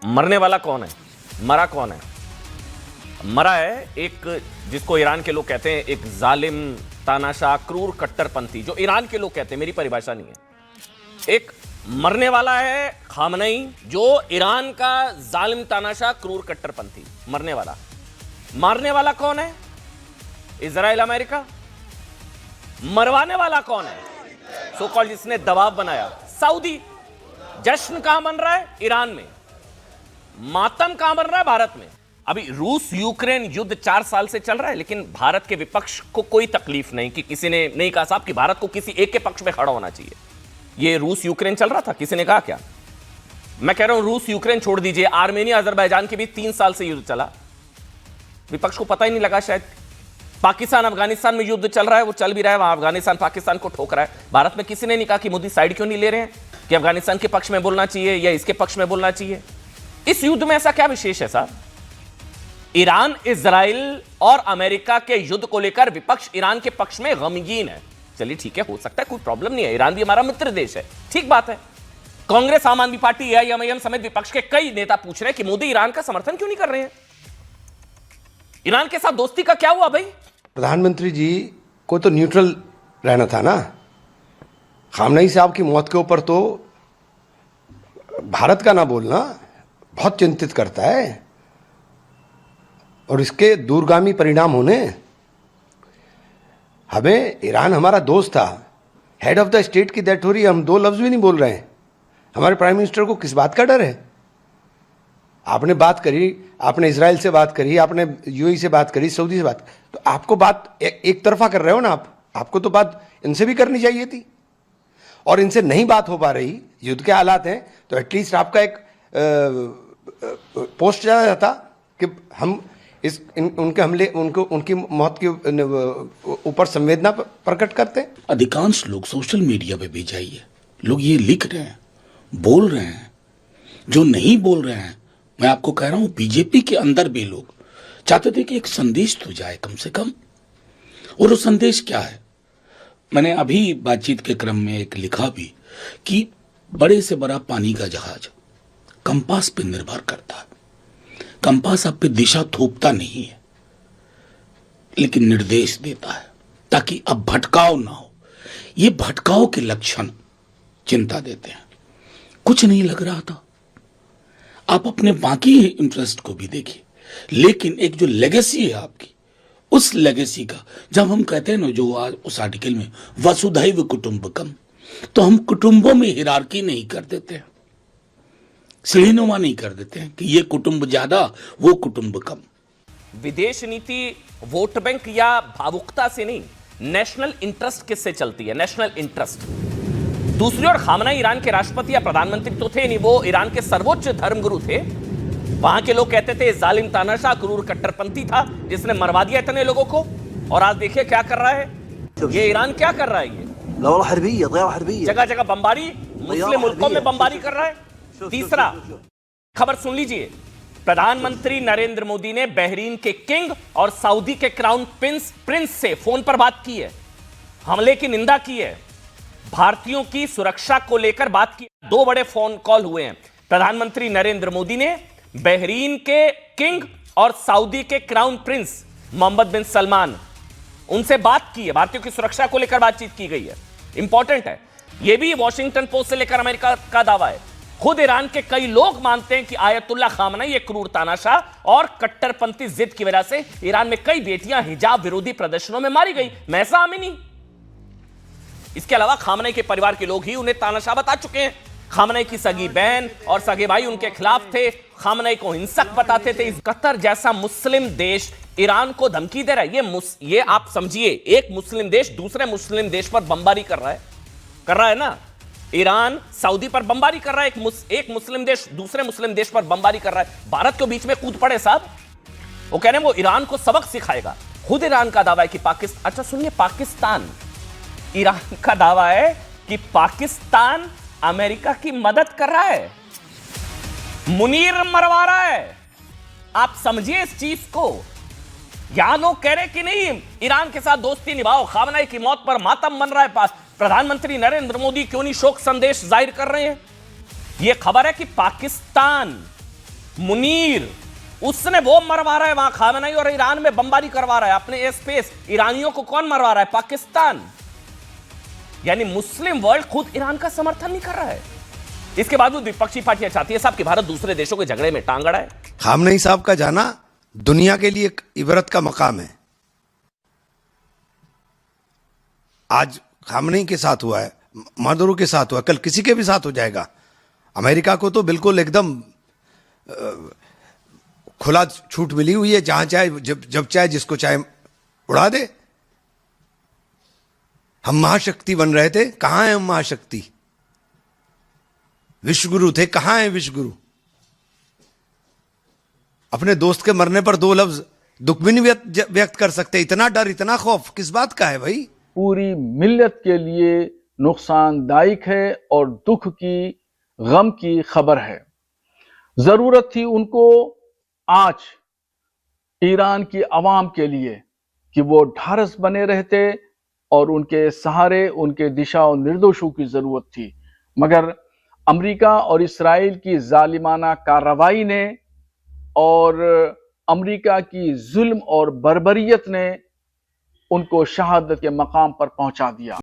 मरने वाला कौन है, मरा कौन है? मरा है एक, जिसको ईरान के लोग कहते हैं एक जालिम, तानाशाह, क्रूर, कट्टरपंथी, जो ईरान के लोग कहते हैं, मेरी परिभाषा नहीं है। एक मरने वाला है खामनई, जो ईरान का जालिम, तानाशाह, क्रूर, कट्टरपंथी, मरने वाला। मारने वाला कौन है? Israel, America. मरवाने वाला कौन है? सो कॉल्ड जिसने दबाव बनाया, सऊदी। जश्न कहां बन रहा है? ईरान में। मातम कहां बन रहा है? भारत में। अभी रूस यूक्रेन युद्ध 4 साल से चल रहा है, लेकिन भारत के विपक्ष को कोई तकलीफ नहीं कि किसी ने नहीं कहा साहब कि भारत को किसी एक के पक्ष में खड़ा होना चाहिए। ये रूस यूक्रेन चल रहा था, किसी ने कहा क्या? मैं कह रहा हूं रूस यूक्रेन छोड़ दीजिए, आर्मेनिया अजरबैजान के बीच 3 साल से युद्ध चला, विपक्ष को पता ही नहीं लगा शायद। पाकिस्तान अफगानिस्तान में युद्ध चल रहा है, वो चल भी रहा है, वहां अफगानिस्तान पाकिस्तान को ठोक रहा है। भारत में किसी ने नहीं कहा कि मोदी साइड क्यों नहीं ले रहे हैं, कि अफगानिस्तान के पक्ष में बोलना चाहिए या इसके पक्ष में बोलना चाहिए। इस युद्ध में ऐसा क्या विशेष है साहब? ईरान, इजराइल और अमेरिका के युद्ध को लेकर विपक्ष ईरान के पक्ष में गमगीन है। चलिए ठीक है, हो सकता है, कोई प्रॉब्लम नहीं है, ईरान भी हमारा मित्र देश है, ठीक बात है। कांग्रेस, आम आदमी पार्टी, एआईएमआईएम समेत विपक्ष के कई नेता पूछ रहे हैं कि मोदी ईरान का समर्थन क्यों नहीं कर रहे हैं? ईरान के साथ दोस्ती का क्या हुआ भाई? प्रधानमंत्री जी को तो न्यूट्रल रहना था ना। खामनई साहब की मौत के ऊपर तो भारत का ना बोलना बहुत चिंतित करता है, और इसके दूरगामी परिणाम होने। हमें, ईरान हमारा दोस्त था, हेड ऑफ द स्टेट की डेथ हो रही है, हम 2 लफ्ज भी नहीं बोल रहे हैं। हमारे प्राइम मिनिस्टर को किस बात का डर है? आपने बात करी, आपने इजराइल से बात करी, आपने यूएई से बात करी, सऊदी से बात, तो आपको बात एक तरफा कर रहे हो ना आप। आपको तो बात इनसे भी करनी चाहिए थी, और इनसे नहीं बात हो पा रही, युद्ध के हालात हैं, तो एटलीस्ट आपका एक पोस्ट जाना जाता कि हम उनके हमले, उनकी मौत के ऊपर संवेदना प्रकट करते हैं। अधिकांश लोग सोशल मीडिया पे भी जाइए, लोग ये लिख रहे हैं, बोल रहे हैं। जो नहीं बोल रहे हैं, मैं आपको कह रहा हूं, बीजेपी के अंदर भी लोग चाहते थे कि एक संदेश तो जाए कम से कम। और वो संदेश क्या है? मैंने अभी बातचीत के क्रम में एक लिखा भी कि बड़े से बड़ा पानी का जहाज कंपास पे निर्भर करता है। कंपास आप पे दिशा थोपता नहीं है, लेकिन निर्देश देता है ताकि अब भटकाव ना हो। ये भटकाव के लक्षण चिंता देते हैं। कुछ नहीं लग रहा था, आप अपने बाकी इंटरेस्ट को भी देखिए, लेकिन एक जो लेगेसी है आपकी, उस लेगेसी का, जब हम कहते हैं ना, जो आज उस आर्टिकल में वसुधैव कुटुंबकम, तो हम कुटुंबों में हिरार्की नहीं कर देते हैं, सीढ़ीनुमा नहीं कर देते हैं कि ये कुटुंब ज्यादा, वो कुटुंब कम। विदेश नीति वोट बैंक या भावुकता से नहीं, नेशनल इंटरेस्ट किससे चलती है? National interest. दूसरी ओर खामनई ईरान के राष्ट्रपति या प्रधानमंत्री तो थे नहीं, वो ईरान के सर्वोच्च धर्मगुरु थे। वहां के लोग कहते थे जालिम, तानाशाह, क्रूर, कट्टरपंथी था जिसने मरवा दिया इतने लोगों को। और आज देखिए क्या कर रहा है ये ईरान, क्या कर रहा है ये? जगह जगह बमबारी, मुस्लिम मुल्कों में बमबारी कर रहा है। तीसरा खबर सुन लीजिए, प्रधानमंत्री नरेंद्र मोदी ने बहरीन के किंग और सऊदी के क्राउन प्रिंस से फोन पर बात की है, हमले की निंदा की है, भारतीयों की सुरक्षा को लेकर बात की। 2 बड़े फोन कॉल हुए हैं। प्रधानमंत्री नरेंद्र मोदी ने बहरीन के किंग और सऊदी के क्राउन प्रिंस मोहम्मद बिन सलमान, उनसे बात की है, भारतीयों की सुरक्षा को लेकर बातचीत की गई है। इंपॉर्टेंट है, यह भी वॉशिंगटन पोस्ट से लेकर अमेरिका का दावा है। खुद ईरान के कई लोग मानते हैं कि आयतुल्ला खामनई एक क्रूर, तानाशाह और कट्टरपंथी जिद की वजह से ईरान में कई बेटियां हिजाब विरोधी प्रदर्शनों में मारी गई। Mahsa Amini. इसके अलावा खामनई के परिवार के लोग ही उन्हें तानाशाह बता चुके हैं। खामनई की सगी बहन और सगे भाई उनके खिलाफ थे, खामनई को हिंसक बताते थे। कतर जैसा मुस्लिम देश ईरान को धमकी दे रहा है। ये आप समझिए, एक मुस्लिम देश दूसरे मुस्लिम देश पर बमबारी कर रहा है ना। ईरान सऊदी पर बमबारी कर रहा है, एक मुस्लिम देश दूसरे मुस्लिम देश पर बमबारी कर रहा है। भारत के बीच में कूद पड़े साहब, वो कह रहे हैं वो ईरान को सबक सिखाएगा। खुद ईरान का दावा है कि अच्छा सुनिए, पाकिस्तान, ईरान का दावा है कि पाकिस्तान अमेरिका की मदद कर रहा है, मुनीर मरवा रहा है। आप समझिए इस चीज को। यहां लोग कह रहे कि नहीं, ईरान के साथ दोस्ती निभाओ, खामनई की मौत पर मातम मन रहा है, प्रधानमंत्री नरेंद्र मोदी क्यों नहीं शोक संदेश जाहिर कर रहे हैं? यह खबर है कि पाकिस्तान मुनीर, उसने वो मरवा रहा है वहां खामेनेई, और ईरान में बमबारी करवा रहा है अपने एयर स्पेस। ईरानियों को कौन मरवा रहा है? पाकिस्तान। यानी मुस्लिम वर्ल्ड खुद ईरान का समर्थन नहीं कर रहा है। इसके बावजूद विपक्षी पार्टियां चाहती है साहब कि भारत दूसरे देशों के झगड़े में टांग अड़ाए। खामनेई साहब का जाना दुनिया के लिए एक इबरत का मकाम है। आज खामनेई के साथ हुआ है, मादुरो के साथ हुआ, कल किसी के भी साथ हो जाएगा। अमेरिका को तो बिल्कुल एकदम खुला छूट मिली हुई है, जहां चाहे जब चाहे जिसको चाहे उड़ा दे। हम महाशक्ति बन रहे थे, कहां है हम महाशक्ति? विश्वगुरु थे, कहां है विश्वगुरु? अपने दोस्त के मरने पर 2 लफ्ज दुख भी नहीं व्यक्त कर सकते। इतना डर, इतना खौफ किस बात का है भाई? पूरी मिल्लत के लिए नुकसानदायक है और दुख की, गम की खबर है। जरूरत थी उनको आज ईरान की आवाम के लिए कि वो ढारस बने रहते और उनके सहारे, उनके दिशा और निर्देशों की जरूरत थी। मगर अमेरिका और इस्राएल की जालिमाना कार्रवाई ने और अमेरिका की जुल्म और बर्बरियत ने उनको शहादत के मकाम पर पहुंचा दिया।